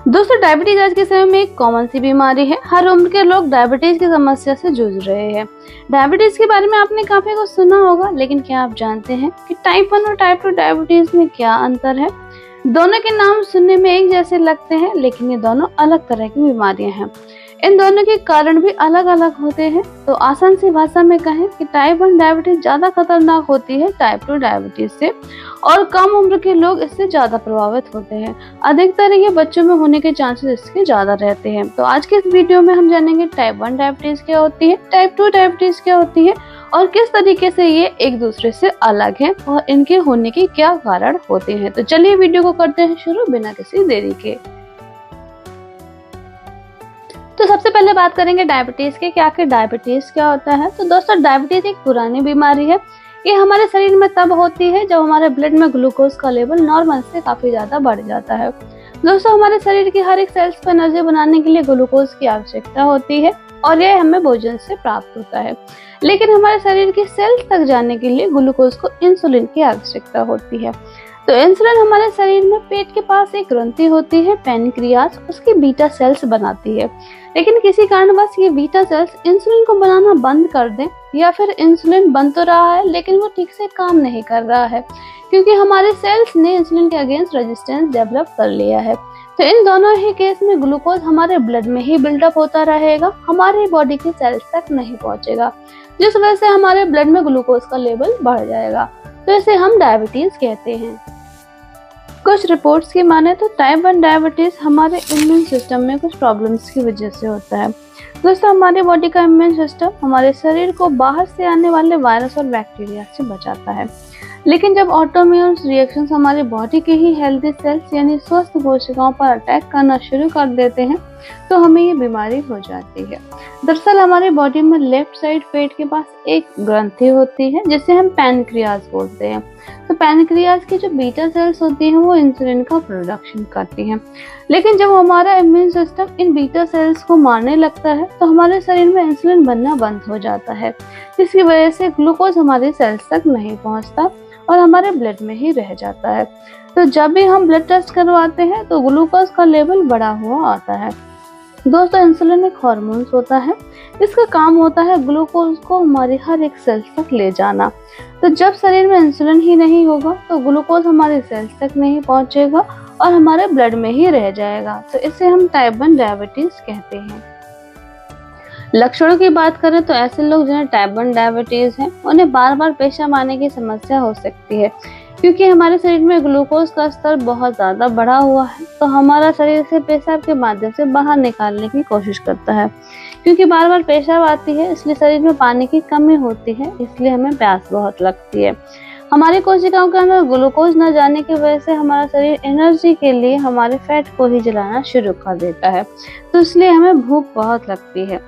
दोस्तों, डायबिटीज आज के समय में एक कॉमन सी बीमारी है। हर उम्र के लोग डायबिटीज की समस्या से जूझ रहे हैं। डायबिटीज के बारे में आपने काफी कुछ सुना होगा, लेकिन क्या आप जानते हैं कि टाइप 1 और टाइप 2 डायबिटीज में क्या अंतर है? दोनों के नाम सुनने में एक जैसे लगते हैं, लेकिन ये दोनों अलग तरह की बीमारियां हैं। इन दोनों के कारण भी अलग अलग होते हैं। तो आसान सी भाषा में कहें कि टाइप 1 डायबिटीज ज्यादा खतरनाक होती है टाइप 2 डायबिटीज से, और कम उम्र के लोग इससे ज्यादा प्रभावित होते हैं। अधिकतर ये बच्चों में होने के चांसेस इसके ज्यादा रहते हैं। तो आज के इस वीडियो में हम जानेंगे टाइप 1 डायबिटीज क्या होती है, टाइप 2 डायबिटीज क्या होती है और किस तरीके से ये एक दूसरे से अलग है और इनके होने के क्या कारण होते हैं। तो चलिए वीडियो को करते हैं शुरू बिना किसी देरी के। तो सबसे पहले बात करेंगे डायबिटीज के, क्या आखिर डायबिटीज क्या होता है। तो दोस्तों, डायबिटीज एक पुरानी बीमारी है। ये हमारे शरीर में तब होती है जब हमारे ब्लड में ग्लूकोज का लेवल नॉर्मल से काफी ज्यादा बढ़ जाता है। दोस्तों, हमारे शरीर की हर एक सेल्स को एनर्जी बनाने के लिए ग्लूकोज की आवश्यकता होती है और यह हमें भोजन से प्राप्त होता है। लेकिन हमारे शरीर की सेल्स तक जाने के लिए ग्लूकोज को इंसुलिन की आवश्यकता होती है। तो इंसुलिन हमारे शरीर में पेट के पास एक ग्रंथि होती है पैनक्रियाज, उसकी बीटा सेल्स बनाती है। लेकिन किसी कारणवश ये बीटा सेल्स इंसुलिन को बनाना बंद कर दें, या फिर इंसुलिन बन तो रहा है लेकिन वो ठीक से काम नहीं कर रहा है, क्योंकि हमारे सेल्स ने इंसुलिन के अगेंस्ट रेजिस्टेंस डेवलप कर लिया है। तो इन दोनों ही केस में ग्लूकोज हमारे ब्लड में ही बिल्डअप होता रहेगा, हमारे बॉडी की सेल्स तक नहीं पहुंचेगा, जिस वजह से हमारे ब्लड में ग्लूकोज का लेवल बढ़ जाएगा। तो इसे हम डायबिटीज कहते हैं। कुछ रिपोर्ट्स की माने तो टाइप 1 डायबिटीज हमारे इम्यून सिस्टम में कुछ प्रॉब्लम्स की वजह से होता है। दोस्तों, हमारे बॉडी का इम्यून सिस्टम हमारे शरीर को बाहर से आने वाले वायरस और बैक्टीरिया से बचाता है। लेकिन जब ऑटोइम्यून रिएक्शंस हमारी बॉडी के ही हेल्दी सेल्स यानी स्वस्थ कोशिकाओं पर अटैक करना शुरू कर देते हैं, तो हमें ये बीमारी हो जाती है। दरअसल हमारी बॉडी में लेफ्ट साइड पेट के पास एक ग्रंथि होती है जिसे हम पैनक्रियाज बोलते हैं। तो पैनक्रियाज की जो बीटा सेल्स होती हैं वो इंसुलिन का प्रोडक्शन करती हैं। लेकिन जब हमारा immune system in beta cells को मारने लगता है तो हमारे शरीर में इंसुलिन बनना बंद हो जाता है, जिसकी वजह से ग्लूकोज हमारी सेल्स तक नहीं पहुंचता और हमारे ब्लड में ही रह जाता है। तो जब भी हम ब्लड टेस्ट करवाते हैं तो ग्लूकोज का लेवल बढ़ा हुआ आता है। दोस्तों, इंसुलिन एक हार्मोन होता है, इसका काम होता है ग्लूकोज को हमारी हर एक सेल्स तक ले जाना। तो जब शरीर में इंसुलिन ही नहीं होगा तो ग्लूकोज हमारी सेल्स तक नहीं पहुंचेगा और हमारे ब्लड में ही रह जाएगा। तो इसे हम टाइप 1 डायबिटीज कहते हैं। लक्षणों की बात करें तो ऐसे लोग जिन्हें टाइप 1 डायबिटीज है उन्हें बार बार पेशाब आने की समस्या हो सकती है, क्योंकि हमारे शरीर में ग्लूकोज का स्तर बहुत ज्यादा बढ़ा हुआ है। तो हमारा शरीर से पेशाब के माध्यम से बाहर निकालने की कोशिश करता है। क्योंकि बार बार पेशाब आती है इसलिए शरीर में पानी की कमी होती है, इसलिए हमें प्यास बहुत लगती है। हमारी कोशिकाओं के अंदर ग्लूकोज न जाने की वजह से हमारा शरीर एनर्जी के लिए हमारे फैट को ही जलाना शुरू कर देता है, तो इसलिए हमें भूख बहुत लगती है।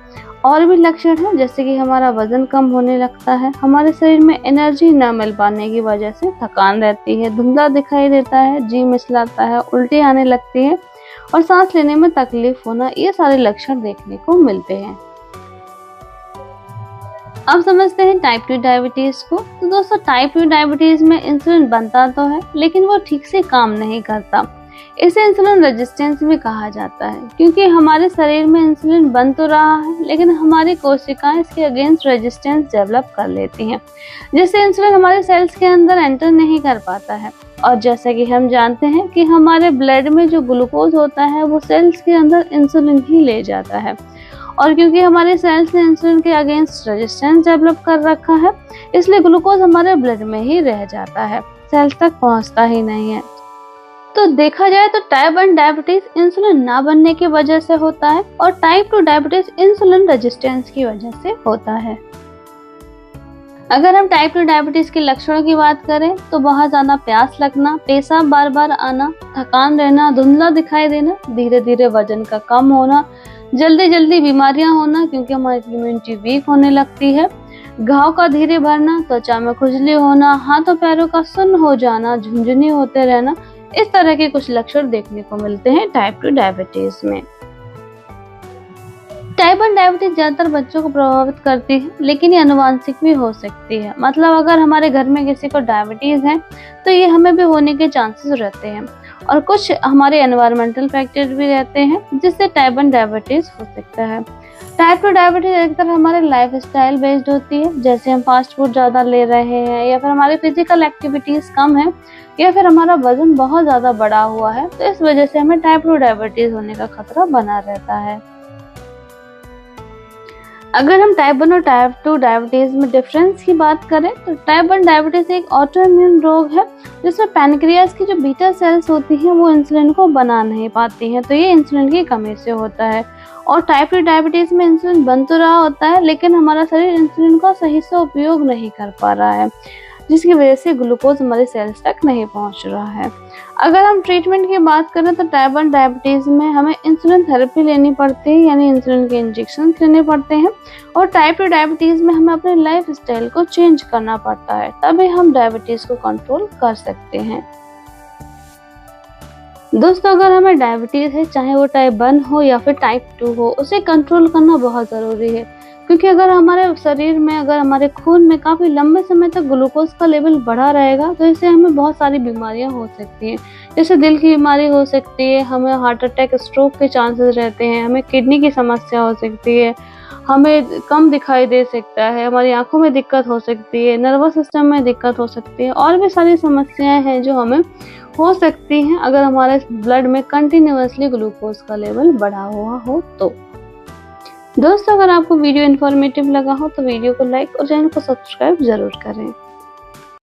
और भी लक्षण हैं, जैसे कि हमारा वजन कम होने लगता है, हमारे शरीर में एनर्जी न मिल पाने की वजह से थकान रहती है, धुंधला दिखाई देता है, जी मिचलाता है, उल्टी आने लगती है और सांस लेने में तकलीफ होना, ये सारे लक्षण देखने को मिलते हैं। अब समझते हैं टाइप 2 डायबिटीज को। तो दोस्तों, टाइप 2 डायबिटीज में इंसुलिन बनता तो है लेकिन वो ठीक से काम नहीं करता। इसे इंसुलिन रेजिस्टेंस भी कहा जाता है, क्योंकि हमारे शरीर में इंसुलिन बन तो रहा है लेकिन हमारी कोशिकाएं इसके अगेंस्ट रेजिस्टेंस डेवलप कर लेती हैं, जिससे इंसुलिन हमारे सेल्स के अंदर एंटर नहीं कर पाता है। और जैसा कि हम जानते हैं कि हमारे ब्लड में जो ग्लूकोज होता है वो सेल्स के अंदर इंसुलिन ही ले जाता है, और क्योंकि हमारे सेल्स ने इंसुलिन के अगेंस्ट रेजिस्टेंस डेवलप कर रखा है, इसलिए ग्लूकोज हमारे ब्लड में ही रह जाता है, सेल्स तक पहुंचता ही नहीं है। तो देखा जाए तो टाइप 1 डायबिटीज इंसुलिन ना बनने की वजह से होता है और टाइप 2 डायबिटीज इंसुलिन रेजिस्टेंस की वजह से होता है। अगर हम टाइप 2 डायबिटीज के लक्षणों की बात करें तो बहुत ज्यादा प्यास लगना, पेशाब बार बार आना, थकान रहना, धुंधला दिखाई देना, धीरे धीरे वजन का कम होना, जल्दी जल्दी बीमारियां होना क्योंकि हमारी इम्यूनिटी वीक होने लगती है, घाव का धीरे भरना, त्वचा में खुजली होना, हाथों पैरों का सुन्न हो जाना, झुंझुनी होते रहना, इस तरह के कुछ लक्षण देखने को मिलते हैं टाइप 2 डायबिटीज में। टाइप 1 डायबिटीज ज्यादातर बच्चों को प्रभावित करती है, लेकिन ये आनुवंशिक भी हो सकती है। मतलब अगर हमारे घर में किसी को डायबिटीज है तो ये हमें भी होने के चांसेस रहते हैं। और कुछ हमारे एनवायरमेंटल फैक्टर भी रहते हैं जिससे टाइप 1 डायबिटीज हो सकता है। टाइप 2 डायबिटीज एक तरह हमारे लाइफ स्टाइल बेस्ड होती है, जैसे हम फास्ट फूड ज़्यादा ले रहे हैं या फिर हमारी फिजिकल एक्टिविटीज़ कम है या फिर हमारा वजन बहुत ज़्यादा बढ़ा हुआ है, तो इस वजह से हमें टाइप 2 डायबिटीज होने का खतरा बना रहता है। अगर हम टाइप 1 और टाइप 2 डायबिटीज में डिफरेंस की बात करें तो टाइप 1 डायबिटीज एक ऑटो इम्यून रोग है जिसमें पैनक्रियाज की जो बीटा सेल्स होती हैं वो इंसुलिन को बना नहीं पाती हैं, तो ये इंसुलिन की कमी से होता है। और टाइप 2 डायबिटीज में इंसुलिन बन तो रहा होता है लेकिन हमारा शरीर इंसुलिन का सही से उपयोग नहीं कर पा रहा है, जिसकी वजह से ग्लूकोज हमारे सेल्स तक नहीं पहुंच रहा है। अगर हम ट्रीटमेंट की बात करें तो टाइप 1 डायबिटीज में हमें इंसुलिन थेरेपी लेनी पड़ती है, यानी इंसुलिन के इंजेक्शन लेने पड़ते हैं। और टाइप 2 डायबिटीज में हमें अपने लाइफ स्टाइल को चेंज करना पड़ता है, तभी हम डायबिटीज को कंट्रोल कर सकते हैं। दोस्तों, अगर हमें डायबिटीज है, चाहे वो टाइप 1 हो या फिर टाइप 2 हो, उसे कंट्रोल करना बहुत ज़रूरी है, क्योंकि अगर हमारे शरीर में, अगर हमारे खून में काफ़ी लंबे समय तक ग्लूकोज का लेवल बढ़ा रहेगा तो इससे हमें बहुत सारी बीमारियां हो सकती हैं, जैसे दिल की बीमारी हो सकती है, हमें हार्ट अटैक, स्ट्रोक के चांसेस रहते हैं, हमें किडनी की समस्या हो सकती है, हमें कम दिखाई दे सकता है, हमारी आंखों में दिक्कत हो सकती है, नर्वस सिस्टम में दिक्कत हो सकती है, और भी सारी समस्याएं हैं जो हमें हो सकती हैं अगर हमारे ब्लड में कंटिन्यूअसली ग्लूकोज का लेवल बढ़ा हुआ हो तो। दोस्तों, अगर आपको वीडियो इन्फॉर्मेटिव लगा हो तो वीडियो को लाइक और चैनल को सब्सक्राइब जरूर करें।